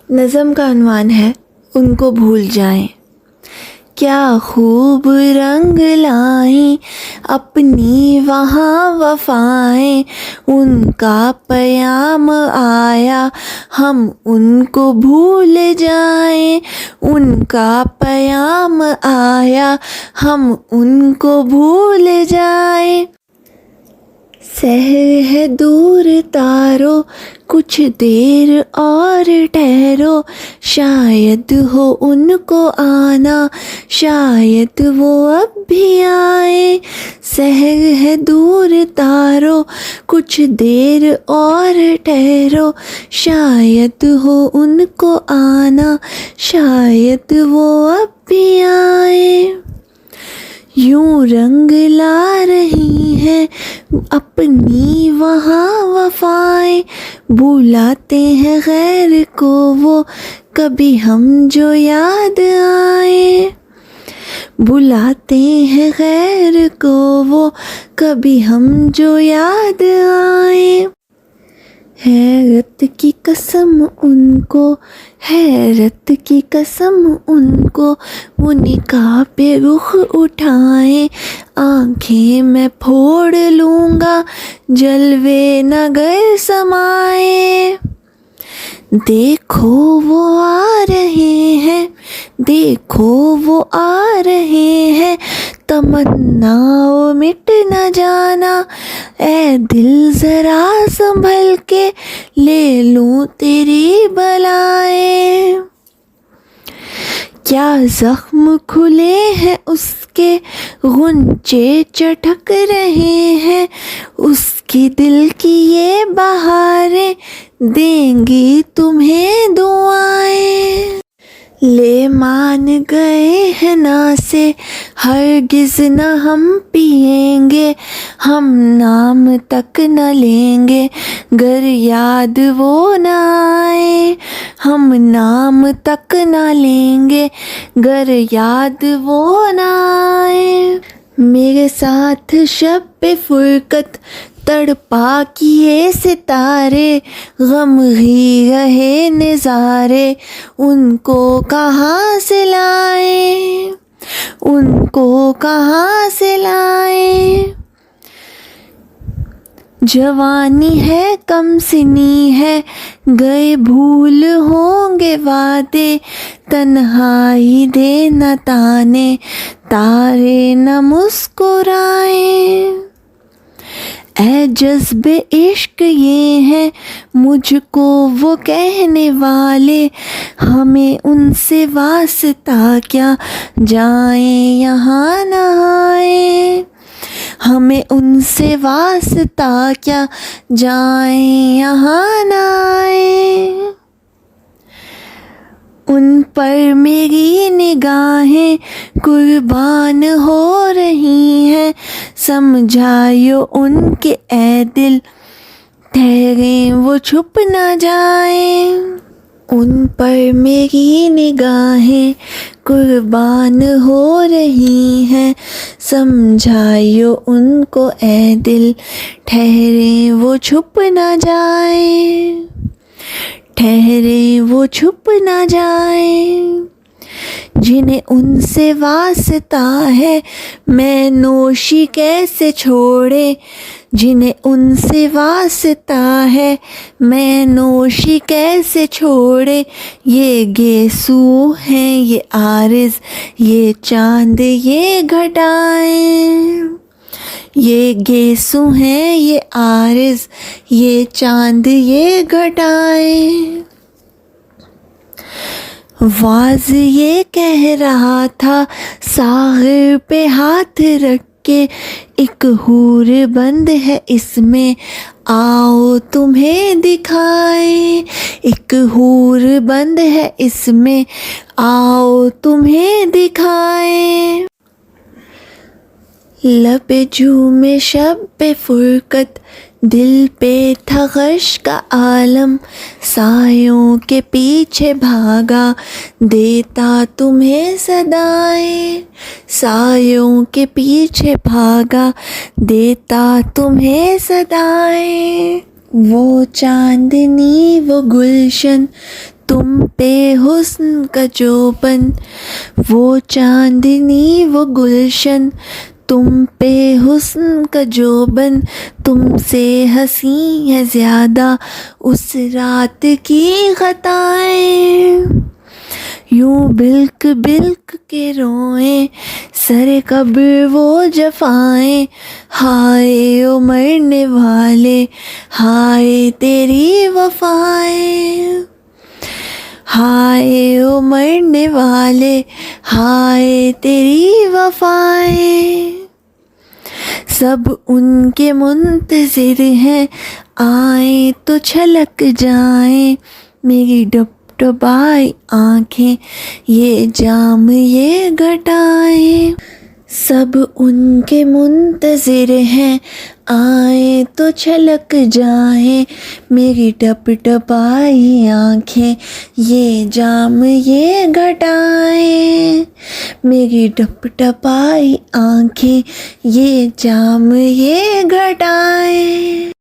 नज़म का उन्वान है उनको भूल जाएं। क्या खूब रंग लाई अपनी वहाँ वफ़ाएं, उनका पयाम आया हम उनको भूल जाएं। उनका पयाम आया हम उनको भूल जाएं। सहर है दूर तारो कुछ देर और ठहरो, शायद हो उनको आना, शायद वो अब भी आए। सहर है दूर तारो कुछ देर और ठहरो, शायद हो उनको आना, शायद वो अब भी आए। यूं रंग ला रही हैं अपनी वहाँ वफ़ाएं, बुलाते हैं गैर को वो कभी हम जो याद आए। बुलाते हैं गैर को वो कभी हम जो याद आए। हैरत की कसम उनको, हैरत की कसम उनको, वो निकाह पे रुख उठाए, आँखें मैं फोड़ लूँगा जलवे नगर समाए। देखो वो आ रहे हैं, देखो वो आ रहे हैं, तमन्नाओं मिट न जाना, ऐ दिल ज़रा संभल के ले लूँ तेरी बलाएं। क्या ज़ख्म खुले हैं उसके, गुंचे चटक रहे हैं, उसकी दिल की ये बहारें देंगी तुम्हें दुआएं। ले मान गए हैं ना से हरगिज़ न हम पिएंगे, हम नाम तक न लेंगे गर याद वो न आए। हम नाम तक न लेंगे गर याद वो न आए। मेरे साथ शब पे फुरकत तड़पा किए सितारे, गम ही रहे नज़ारे उनको कहाँ से लाएं, उनको कहाँ से लाएं। जवानी है कम सिनी है गए भूल होंगे वादे, तन्हाई दे न ताने तारे न मुस्कुराए। ऐ जज्बे इश्क ये हैं मुझको वो कहने वाले, हमें उनसे वास्ता क्या जाएं यहाँ न आए। हमें उनसे वास्ता क्या जाएं यहाँ न आए। उन पर मेरी निगाहें कुर्बान हो रही हैं, समझायो उनके ऐ दिल ठहरे वो छुप न जाए। उन पर मेरी निगाहें कुर्बान हो रही हैं, समझायो उनको ऐ दिल ठहरे वो छुप न जाए, ठहरे वो छुप न जाए। जिन्हें उनसे वास्ता है मैं नोशी कैसे छोड़े, जिन्हें उनसे वास्ता है मैं नोशी कैसे छोड़े। ये गेसू हैं ये आरिज़ ये चांद ये घटाएं, ये गेसू हैं ये आरिज़ ये चांद ये घटाएं। वाज ये कह रहा था साग़िर पे हाथ रख के, एक हूर बंद है इसमें आओ तुम्हें दिखाए। एक हूर बंद है इसमें आओ तुम्हें दिखाए। लबे झूमे शब पे फुरकत दिल पे था गश का आलम, सायों के पीछे भागा देता तुम्हें सदाएं। सायों के पीछे भागा देता तुम्हें सदाएं। वो चांदनी वो गुलशन तुम पे हुस्न का जोबन, वो चांदनी वो गुलशन, तुम पे हुस्न का जोबन, तुमसे हंसी है ज़्यादा उस रात की खताएं। यूं बिल्क बिल्क के रोएं सर कब्र वो जफाएं, हाय ओ मरने वाले हाय तेरी वफाएं। हाय ओ मरने वाले हाय तेरी वफाएं। सब उनके मुंतज़िर हैं आए तो छलक जाएं, मेरी डबडबाई आँखें ये जाम ये घटाएं। सब उनके मुंतज़िर हैं आए तो छलक जाएं, मेरी डबडबाई आँखें ये जाम ये घटाएं। मेरी डबडबाई आँखें ये जाम ये घटाएं।